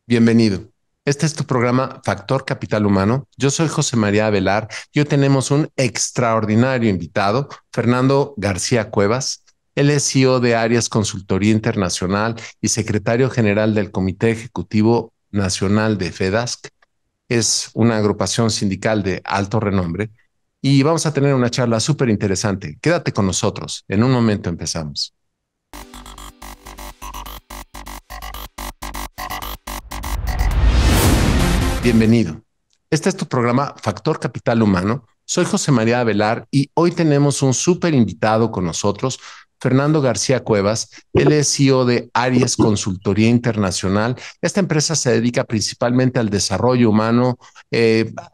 Bienvenido. Este es tu programa Factor Capital Humano. Yo soy José María Avelar y hoy tenemos un extraordinario invitado, Fernando García Cuevas. Él es CEO de Arias Consultoría Internacional y secretario general del Comité Ejecutivo Nacional de FEDASC. Es una agrupación sindical de alto renombre y vamos a tener una charla súper interesante. Quédate con nosotros. En un momento empezamos. Bienvenido. Este es tu programa Factor Capital Humano. Soy José María Avelar y hoy tenemos un súper invitado con nosotros, Fernando García Cuevas. Él es CEO de Aries Consultoría Internacional. Esta empresa se dedica principalmente al desarrollo humano,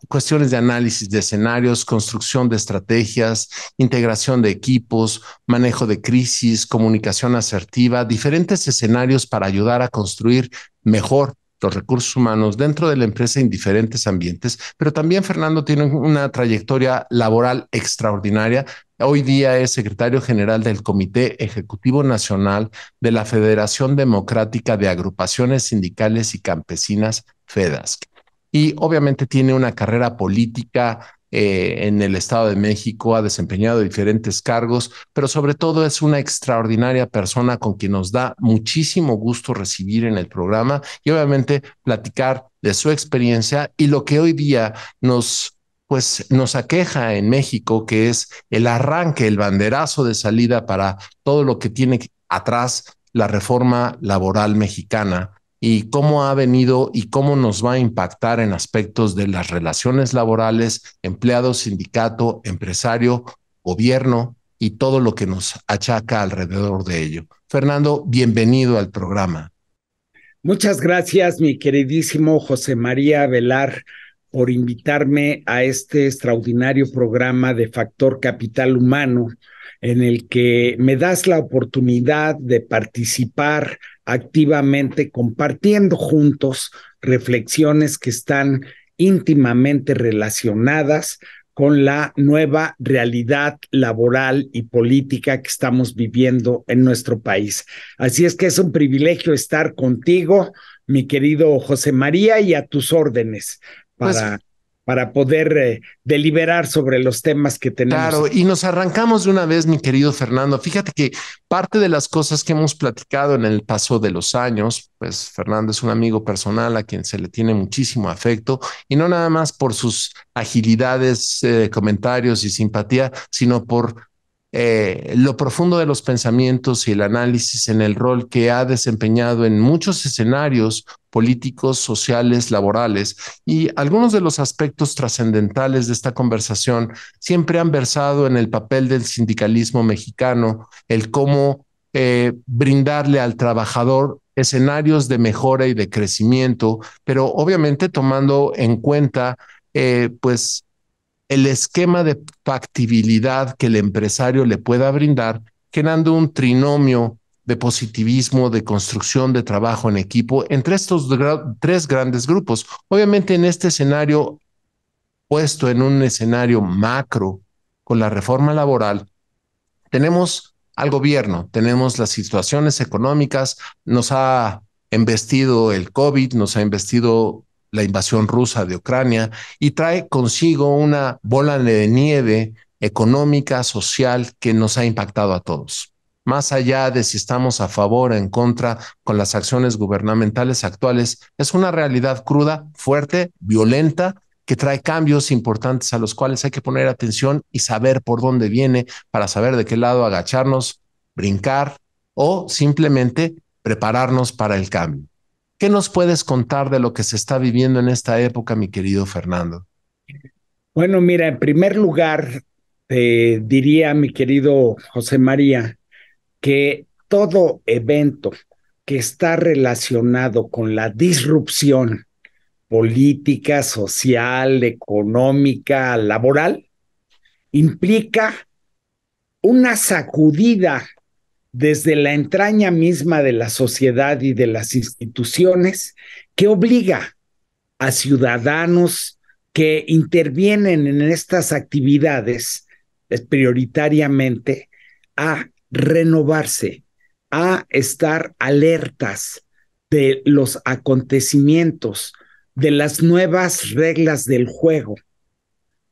cuestiones de análisis de escenarios, construcción de estrategias, integración de equipos, manejo de crisis, comunicación asertiva, diferentes escenarios para ayudar a construir mejor los recursos humanos dentro de la empresa en diferentes ambientes, pero también Fernando tiene una trayectoria laboral extraordinaria. Hoy día es secretario general del Comité Ejecutivo Nacional de la Federación Democrática de Agrupaciones Sindicales y Campesinas, FEDASC. Y obviamente tiene una carrera política en el Estado de México, ha desempeñado diferentes cargos, pero sobre todo es una extraordinaria persona con quien nos da muchísimo gusto recibir en el programa y obviamente platicar de su experiencia y lo que hoy día nos aqueja en México, que es el arranque, el banderazo de salida para todo lo que tiene atrás la reforma laboral mexicana y cómo ha venido y cómo nos va a impactar en aspectos de las relaciones laborales, empleado, sindicato, empresario, gobierno y todo lo que nos achaca alrededor de ello. Fernando, bienvenido al programa. Muchas gracias, mi queridísimo José María Velar, por invitarme a este extraordinario programa de Factor Capital Humano, en el que me das la oportunidad de participar activamente, compartiendo juntos reflexiones que están íntimamente relacionadas con la nueva realidad laboral y política que estamos viviendo en nuestro país. Así es que es un privilegio estar contigo, mi querido José María, y a tus órdenes Pues para, para poder deliberar sobre los temas que tenemos. claro, y nos arrancamos de una vez, mi querido Fernando. Fíjate que parte de las cosas que hemos platicado en el paso de los años, pues Fernando es un amigo personal a quien se le tiene muchísimo afecto y no nada más por sus agilidades, comentarios y simpatía, sino por lo profundo de los pensamientos y el análisis en el rol que ha desempeñado en muchos escenarios políticos, sociales, laborales y algunos de los aspectos trascendentales de esta conversación siempre han versado en el papel del sindicalismo mexicano, el cómo brindarle al trabajador escenarios de mejora y de crecimiento, pero obviamente tomando en cuenta pues el esquema de factibilidad que el empresario le pueda brindar, generando un trinomio de positivismo, de construcción de trabajo en equipo entre estos tres grandes grupos. Obviamente en este escenario, puesto en un escenario macro con la reforma laboral, tenemos al gobierno, tenemos las situaciones económicas, nos ha embestido el COVID, nos ha embestido la invasión rusa de Ucrania y trae consigo una bola de nieve económica, social, que nos ha impactado a todos. Más allá de si estamos a favor o en contra con las acciones gubernamentales actuales, es una realidad cruda, fuerte, violenta, que trae cambios importantes a los cuales hay que poner atención y saber por dónde viene para saber de qué lado agacharnos, brincar o simplemente prepararnos para el cambio. ¿Qué nos puedes contar de lo que se está viviendo en esta época, mi querido Fernando? Bueno, mira, en primer lugar, te diría, mi querido José María, que todo evento que está relacionado con la disrupción política, social, económica, laboral, implica una sacudida desde la entraña misma de la sociedad y de las instituciones que obliga a ciudadanos que intervienen en estas actividades prioritariamente a renovarse, a estar alertas, de los acontecimientos, de las nuevas reglas del juego,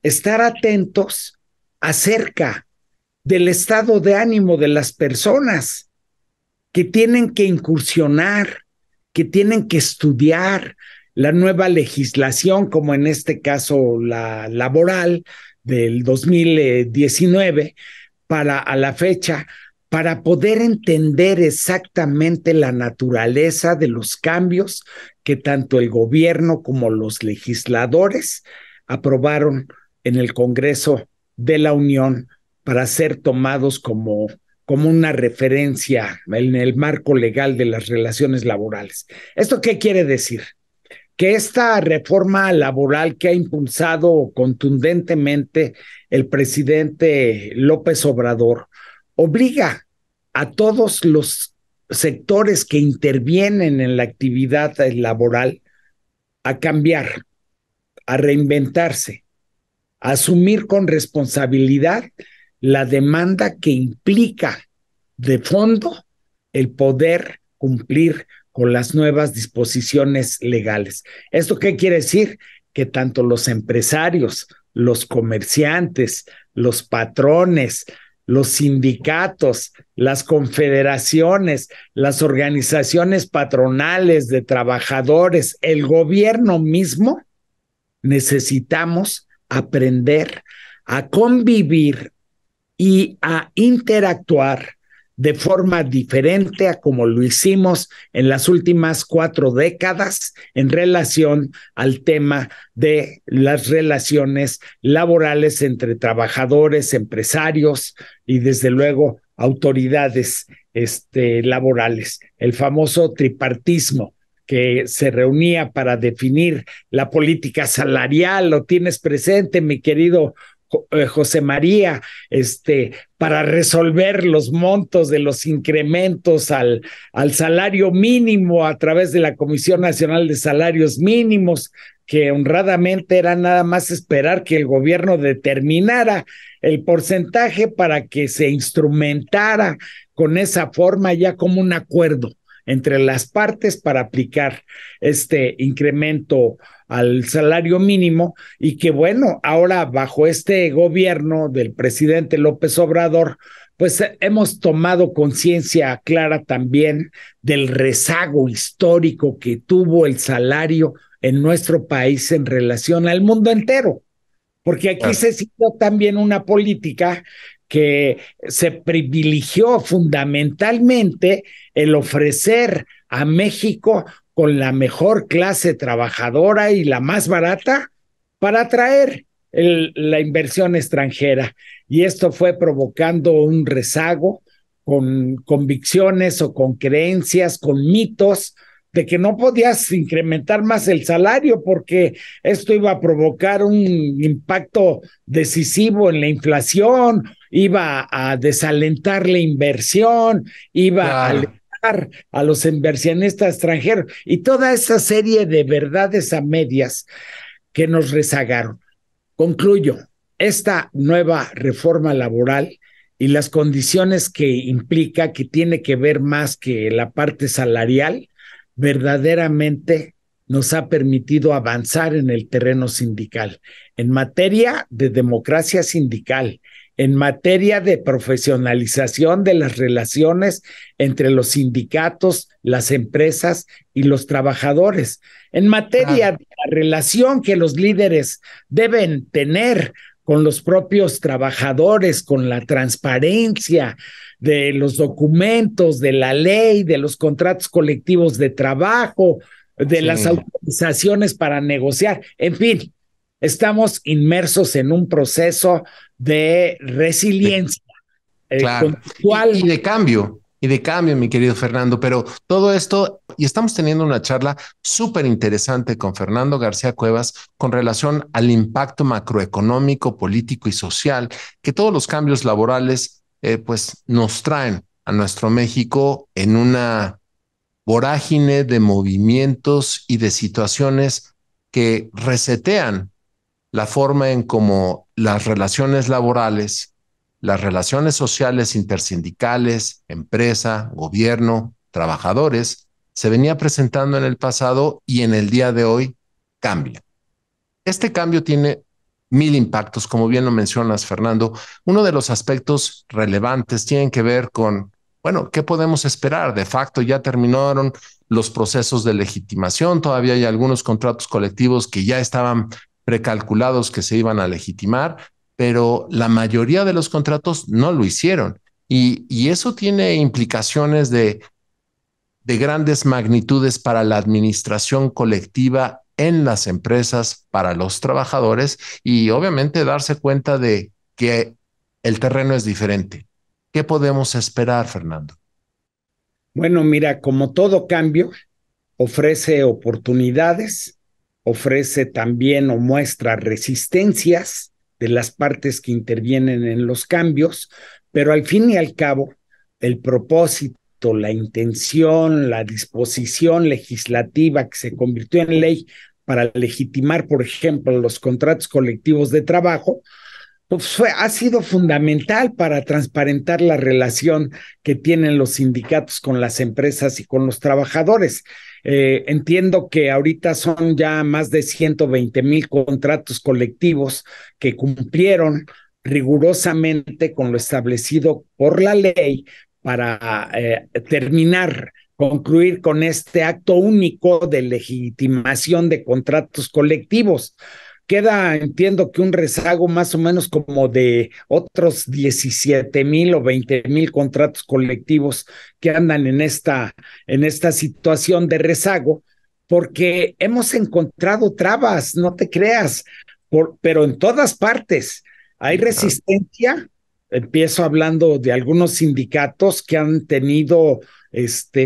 estar atentos acerca del estado de ánimo de las personas que tienen que incursionar, que tienen que estudiar la nueva legislación, como en este caso la laboral del 2019, para a la fecha, para poder entender exactamente la naturaleza de los cambios que tanto el gobierno como los legisladores aprobaron en el Congreso de la Unión para ser tomados como una referencia en el marco legal de las relaciones laborales. ¿Esto qué quiere decir? Que esta reforma laboral que ha impulsado contundentemente el presidente López Obrador obliga a todos los sectores que intervienen en la actividad laboral a cambiar, a reinventarse, a asumir con responsabilidad la demanda que implica de fondo el poder cumplir con las nuevas disposiciones legales. ¿Esto qué quiere decir? Que tanto los empresarios, los comerciantes, los patrones, los sindicatos, las confederaciones, las organizaciones patronales de trabajadores, el gobierno mismo, necesitamos aprender a convivir y a interactuar de forma diferente a como lo hicimos en las últimas 4 décadas en relación al tema de las relaciones laborales entre trabajadores, empresarios y desde luego autoridades laborales. El famoso tripartismo que se reunía para definir la política salarial. ¿Lo tienes presente, mi querido José María, para resolver los montos de los incrementos al salario mínimo a través de la Comisión Nacional de Salarios Mínimos, que honradamente era nada más esperar que el gobierno determinara el porcentaje para que se instrumentara con esa forma ya como un acuerdo entre las partes para aplicar este incremento al salario mínimo, y que bueno, ahora bajo este gobierno del presidente López Obrador, pues hemos tomado conciencia clara también del rezago histórico que tuvo el salario en nuestro país en relación al mundo entero, porque aquí se siguió también una política que se privilegió fundamentalmente el ofrecer a México con la mejor clase trabajadora y la más barata para atraer la inversión extranjera. Y esto fue provocando un rezago con convicciones o con creencias, con mitos de que no podías incrementar más el salario porque esto iba a provocar un impacto decisivo en la inflación, iba a desalentar la inversión, iba a alejar a los inversionistas extranjeros y toda esa serie de verdades a medias que nos rezagaron. Concluyo, esta nueva reforma laboral y las condiciones que implica, que tiene que ver más que la parte salarial, verdaderamente nos ha permitido avanzar en el terreno sindical, en materia de democracia sindical, en materia de profesionalización de las relaciones entre los sindicatos, las empresas y los trabajadores, en materia de la relación que los líderes deben tener con los propios trabajadores, con la transparencia de los documentos, de la ley, de los contratos colectivos de trabajo, de las autorizaciones para negociar, en fin, estamos inmersos en un proceso de resiliencia conductual. Y de cambio, mi querido Fernando, pero todo esto, y estamos teniendo una charla súper interesante con Fernando García Cuevas con relación al impacto macroeconómico, político y social que todos los cambios laborales pues nos traen a nuestro México en una vorágine de movimientos y de situaciones que resetean la forma en cómo las relaciones laborales, las relaciones sociales intersindicales, empresa, gobierno, trabajadores, se venía presentando en el pasado y en el día de hoy cambia. Este cambio tiene mil impactos, como bien lo mencionas, Fernando. Uno de los aspectos relevantes tiene que ver con, bueno, ¿qué podemos esperar? De facto, ya terminaron los procesos de legitimación, todavía hay algunos contratos colectivos que ya estaban precalculados que se iban a legitimar, pero la mayoría de los contratos no lo hicieron. Y eso tiene implicaciones de grandes magnitudes para la administración colectiva en las empresas, para los trabajadores y obviamente darse cuenta de que el terreno es diferente. ¿Qué podemos esperar, Fernando? Bueno, mira, como todo cambio, ofrece oportunidades, ofrece también o muestra resistencias de las partes que intervienen en los cambios, pero al fin y al cabo, el propósito, la intención, la disposición legislativa que se convirtió en ley para legitimar, por ejemplo, los contratos colectivos de trabajo, pues ha sido fundamental para transparentar la relación que tienen los sindicatos con las empresas y con los trabajadores. Entiendo que ahorita son ya más de 120,000 contratos colectivos que cumplieron rigurosamente con lo establecido por la ley para concluir con este acto único de legitimación de contratos colectivos. Queda, entiendo que un rezago más o menos como de otros 17,000 o 20,000 contratos colectivos que andan en esta situación de rezago, porque hemos encontrado trabas, no te creas, pero en todas partes hay resistencia. Empiezo hablando de algunos sindicatos que han tenido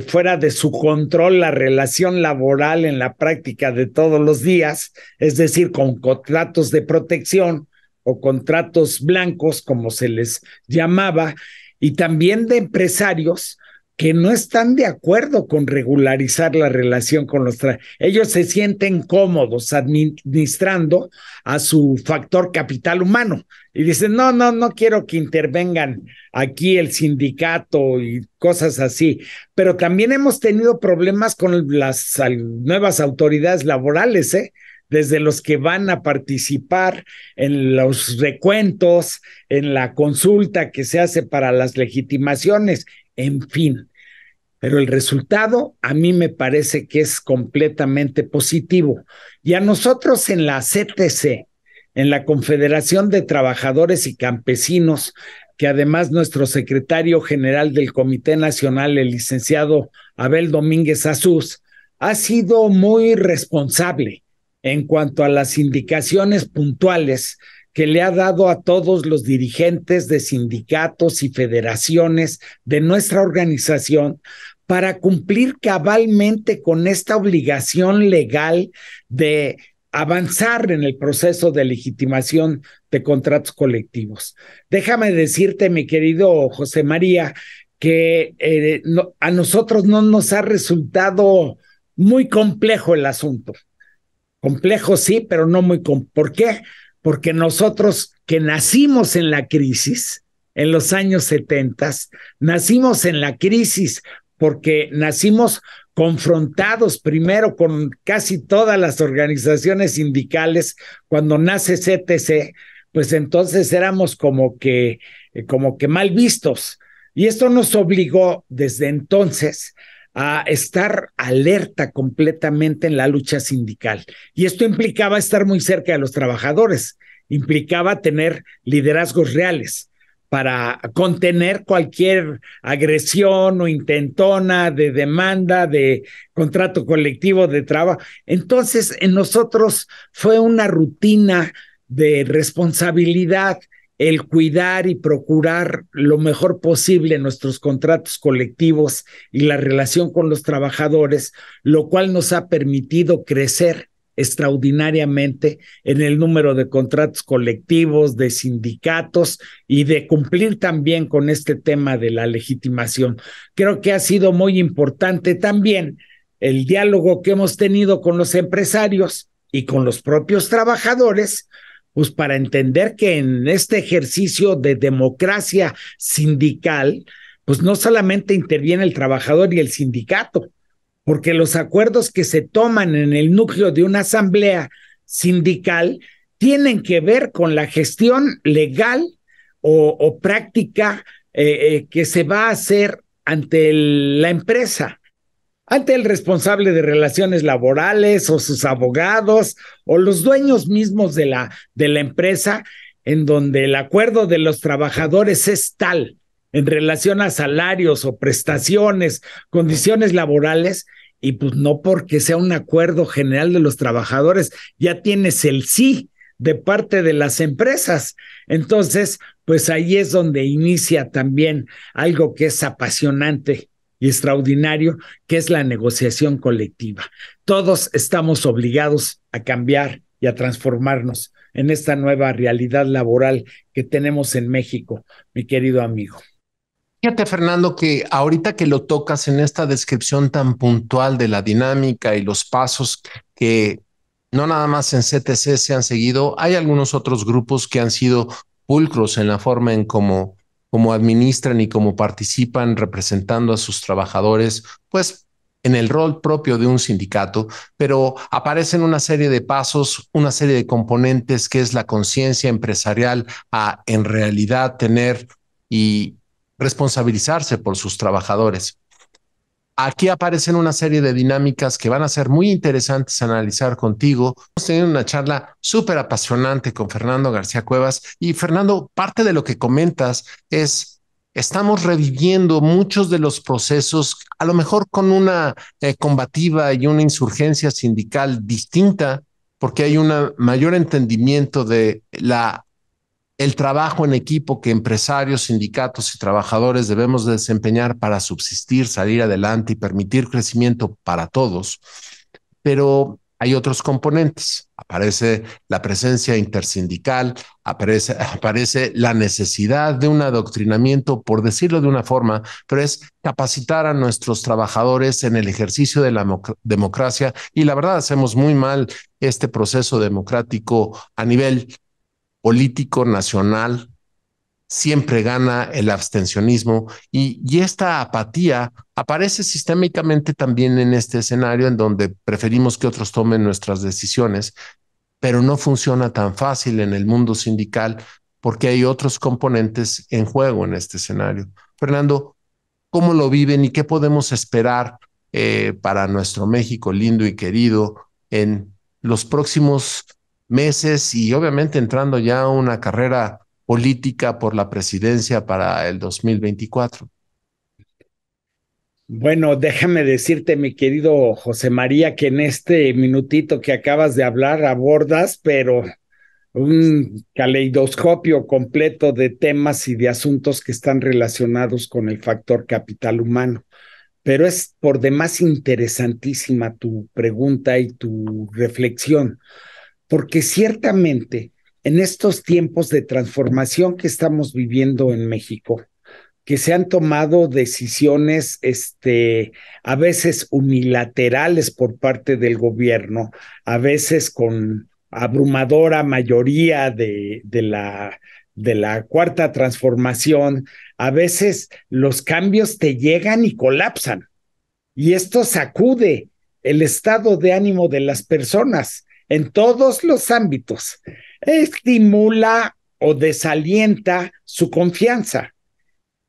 fuera de su control la relación laboral en la práctica de todos los días, es decir, con contratos de protección o contratos blancos, como se les llamaba, y también de empresarios que no están de acuerdo con regularizar la relación con los trabajadores. Ellos se sienten cómodos administrando a su factor capital humano y dicen, no quiero que intervengan aquí el sindicato y cosas así. Pero también hemos tenido problemas con las nuevas autoridades laborales, desde los que van a participar en los recuentos, en la consulta que se hace para las legitimaciones, en fin. Pero el resultado a mí me parece que es completamente positivo. Y a nosotros en la CTC, en la Confederación de Trabajadores y Campesinos, que además nuestro secretario general del Comité Nacional, el licenciado Abel Domínguez Azús, ha sido muy responsable en cuanto a las indicaciones puntuales que le ha dado a todos los dirigentes de sindicatos y federaciones de nuestra organización para cumplir cabalmente con esta obligación legal de avanzar en el proceso de legitimación de contratos colectivos. Déjame decirte, mi querido José María, que a nosotros no nos ha resultado muy complejo el asunto. Complejo sí, pero no muy complejo. ¿Por qué? Porque nosotros que nacimos en la crisis, en los años 70, nacimos en la crisis porque nacimos confrontados primero con casi todas las organizaciones sindicales. Cuando nace CTC, pues entonces éramos como que mal vistos. Y esto nos obligó desde entonces a estar alerta completamente en la lucha sindical. Y esto implicaba estar muy cerca de los trabajadores, implicaba tener liderazgos reales para contener cualquier agresión o intentona de demanda de contrato colectivo de trabajo. Entonces, en nosotros fue una rutina de responsabilidad el cuidar y procurar lo mejor posible nuestros contratos colectivos y la relación con los trabajadores, lo cual nos ha permitido crecer extraordinariamente en el número de contratos colectivos, de sindicatos y de cumplir también con este tema de la legitimación. Creo que ha sido muy importante también el diálogo que hemos tenido con los empresarios y con los propios trabajadores, pues para entender que en este ejercicio de democracia sindical, pues no solamente interviene el trabajador y el sindicato, porque los acuerdos que se toman en el núcleo de una asamblea sindical tienen que ver con la gestión legal o práctica que se va a hacer ante la empresa, ante el responsable de relaciones laborales o sus abogados o los dueños mismos de la empresa, en donde el acuerdo de los trabajadores es tal en relación a salarios o prestaciones, condiciones laborales, y pues no porque sea un acuerdo general de los trabajadores, ya tienes el sí de parte de las empresas. Entonces, pues ahí es donde inicia también algo que es apasionante y extraordinario, que es la negociación colectiva. Todos estamos obligados a cambiar y a transformarnos en esta nueva realidad laboral que tenemos en México, mi querido amigo. Fíjate, Fernando, que ahorita que lo tocas en esta descripción tan puntual de la dinámica y los pasos que no nada más en CTC se han seguido, hay algunos otros grupos que han sido pulcros en la forma en cómo administran y cómo participan representando a sus trabajadores, pues en el rol propio de un sindicato, pero aparecen una serie de pasos, una serie de componentes que es la conciencia empresarial a en realidad tener y responsabilizarse por sus trabajadores. Aquí aparecen una serie de dinámicas que van a ser muy interesantes analizar contigo. Hemos tenido una charla súper apasionante con Fernando García Cuevas y Fernando, parte de lo que comentas es, estamos reviviendo muchos de los procesos, a lo mejor con una combativa y una insurgencia sindical distinta, porque hay un mayor entendimiento de el trabajo en equipo que empresarios, sindicatos y trabajadores debemos desempeñar para subsistir, salir adelante y permitir crecimiento para todos. Pero hay otros componentes. Aparece la presencia intersindical, aparece la necesidad de un adoctrinamiento, por decirlo de una forma, pero es capacitar a nuestros trabajadores en el ejercicio de la democracia. Y la verdad, hacemos muy mal este proceso democrático a nivel político nacional, siempre gana el abstencionismo y esta apatía aparece sistémicamente también en este escenario en donde preferimos que otros tomen nuestras decisiones, pero no funciona tan fácil en el mundo sindical porque hay otros componentes en juego en este escenario. Fernando, ¿cómo lo viven y qué podemos esperar para nuestro México lindo y querido en los próximos meses y obviamente entrando ya a una carrera política por la presidencia para el 2024? Bueno, déjame decirte, mi querido José María, que en este minutito que acabas de hablar abordas, pero un caleidoscopio completo de temas y de asuntos que están relacionados con el factor capital humano. Pero es por demás interesantísima tu pregunta y tu reflexión, porque ciertamente en estos tiempos de transformación que estamos viviendo en México, que se han tomado decisiones a veces unilaterales por parte del gobierno, a veces con abrumadora mayoría de la cuarta transformación, a veces los cambios te llegan y colapsan. Y esto sacude el estado de ánimo de las personas en todos los ámbitos. Estimula o desalienta su confianza,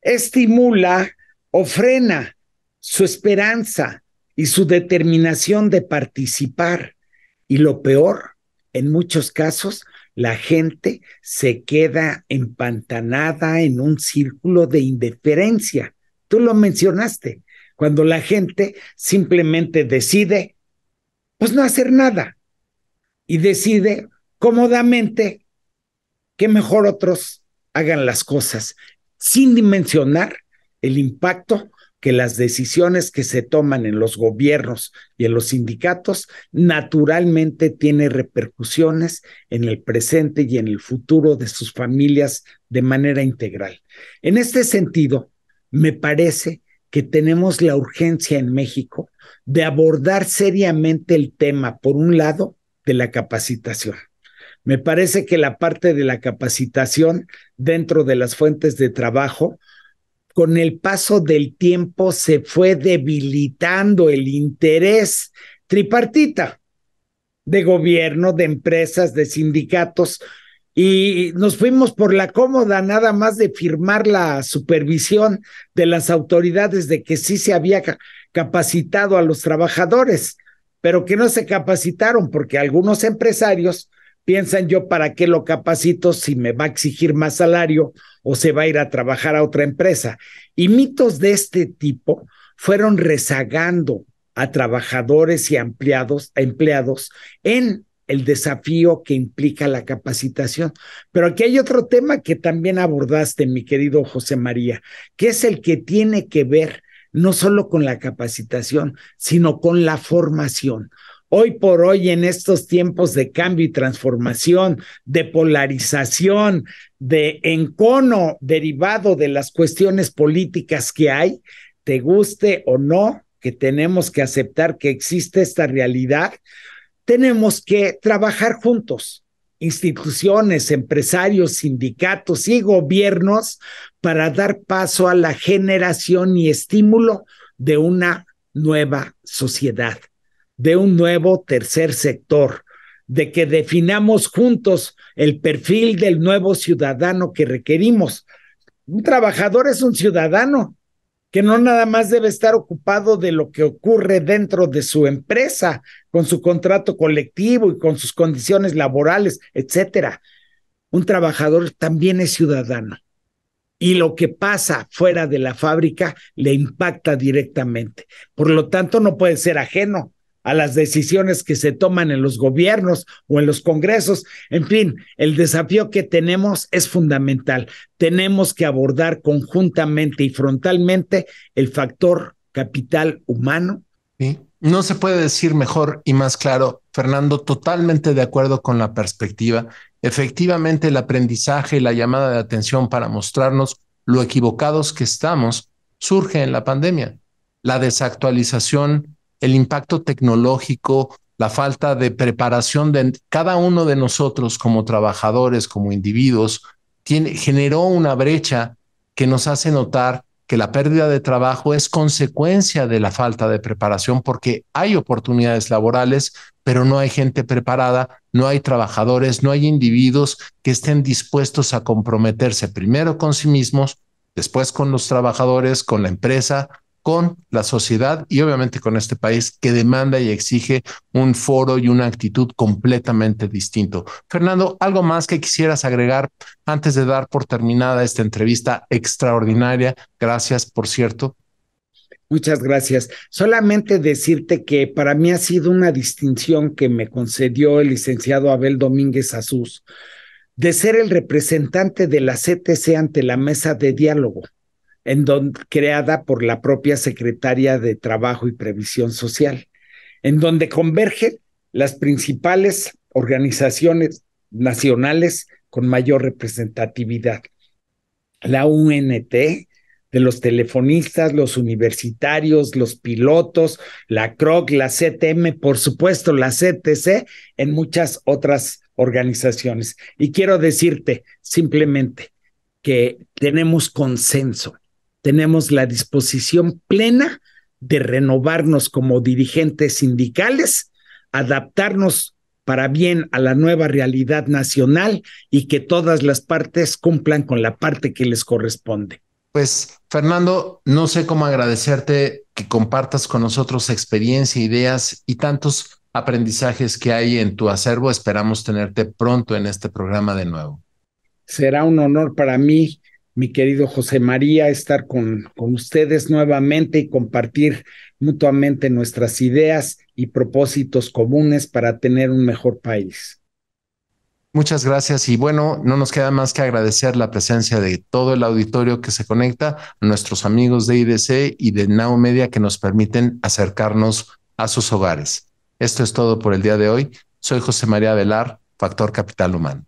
estimula o frena su esperanza y su determinación de participar. Y lo peor, en muchos casos, la gente se queda empantanada en un círculo de indiferencia. Tú lo mencionaste, cuando la gente simplemente decide, pues no hacer nada y decide cómodamente que mejor otros hagan las cosas, sin dimensionar el impacto que las decisiones que se toman en los gobiernos y en los sindicatos naturalmente tienen repercusiones en el presente y en el futuro de sus familias de manera integral. En este sentido, me parece que tenemos la urgencia en México de abordar seriamente el tema, por un lado, de la capacitación. Me parece que la parte de la capacitación dentro de las fuentes de trabajo con el paso del tiempo se fue debilitando el interés tripartita de gobierno, de empresas, de sindicatos, y nos fuimos por la cómoda, nada más de firmar la supervisión de las autoridades de que sí se había capacitado a los trabajadores, pero que no se capacitaron porque algunos empresarios piensan: yo para qué lo capacito si me va a exigir más salario o se va a ir a trabajar a otra empresa. Y mitos de este tipo fueron rezagando a trabajadores y a empleados en el desafío que implica la capacitación. Pero aquí hay otro tema que también abordaste, mi querido José María, que es el que tiene que ver no solo con la capacitación, sino con la formación. Hoy por hoy, en estos tiempos de cambio y transformación, de polarización, de encono derivado de las cuestiones políticas que hay, te guste o no, que tenemos que aceptar que existe esta realidad, tenemos que trabajar juntos, instituciones, empresarios, sindicatos y gobiernos, para dar paso a la generación y estímulo de una nueva sociedad, de un nuevo tercer sector, de que definamos juntos el perfil del nuevo ciudadano que requerimos. Un trabajador es un ciudadano que no nada más debe estar ocupado de lo que ocurre dentro de su empresa, con su contrato colectivo y con sus condiciones laborales, etcétera. Un trabajador también es ciudadano, y lo que pasa fuera de la fábrica le impacta directamente. Por lo tanto, no puede ser ajeno a las decisiones que se toman en los gobiernos o en los congresos. En fin, el desafío que tenemos es fundamental. Tenemos que abordar conjuntamente y frontalmente el factor capital humano. ¿Sí? No se puede decir mejor y más claro, Fernando, totalmente de acuerdo con la perspectiva. Efectivamente, el aprendizaje y la llamada de atención para mostrarnos lo equivocados que estamos surge en la pandemia. La desactualización, el impacto tecnológico, la falta de preparación de cada uno de nosotros como trabajadores, como individuos, generó una brecha que nos hace notar que la pérdida de trabajo es consecuencia de la falta de preparación, porque hay oportunidades laborales, pero no hay gente preparada, no hay trabajadores, no hay individuos que estén dispuestos a comprometerse primero con sí mismos, después con los trabajadores, con la empresa, con la sociedad y obviamente con este país que demanda y exige un foro y una actitud completamente distinto. Fernando, ¿algo más que quisieras agregar antes de dar por terminada esta entrevista extraordinaria? Gracias, por cierto. Muchas gracias. Solamente decirte que para mí ha sido una distinción que me concedió el licenciado Abel Domínguez Azús, de ser el representante de la CTC ante la mesa de diálogo, creada por la propia Secretaria de Trabajo y Previsión Social, en donde convergen las principales organizaciones nacionales con mayor representatividad. La UNT, de los telefonistas, los universitarios, los pilotos, la CROC, la CTM, por supuesto, la CTC, en muchas otras organizaciones. Y quiero decirte simplemente que tenemos consenso, tenemos la disposición plena de renovarnos como dirigentes sindicales, adaptarnos para bien a la nueva realidad nacional y que todas las partes cumplan con la parte que les corresponde. Pues, Fernando, no sé cómo agradecerte que compartas con nosotros experiencia, ideas y tantos aprendizajes que hay en tu acervo. Esperamos tenerte pronto en este programa de nuevo. Será un honor para mí, mi querido José María, estar con ustedes nuevamente y compartir mutuamente nuestras ideas y propósitos comunes para tener un mejor país. Muchas gracias y bueno, no nos queda más que agradecer la presencia de todo el auditorio que se conecta, a nuestros amigos de IDC y de Now Media que nos permiten acercarnos a sus hogares. Esto es todo por el día de hoy. Soy José María Velar, Factor Capital Humano.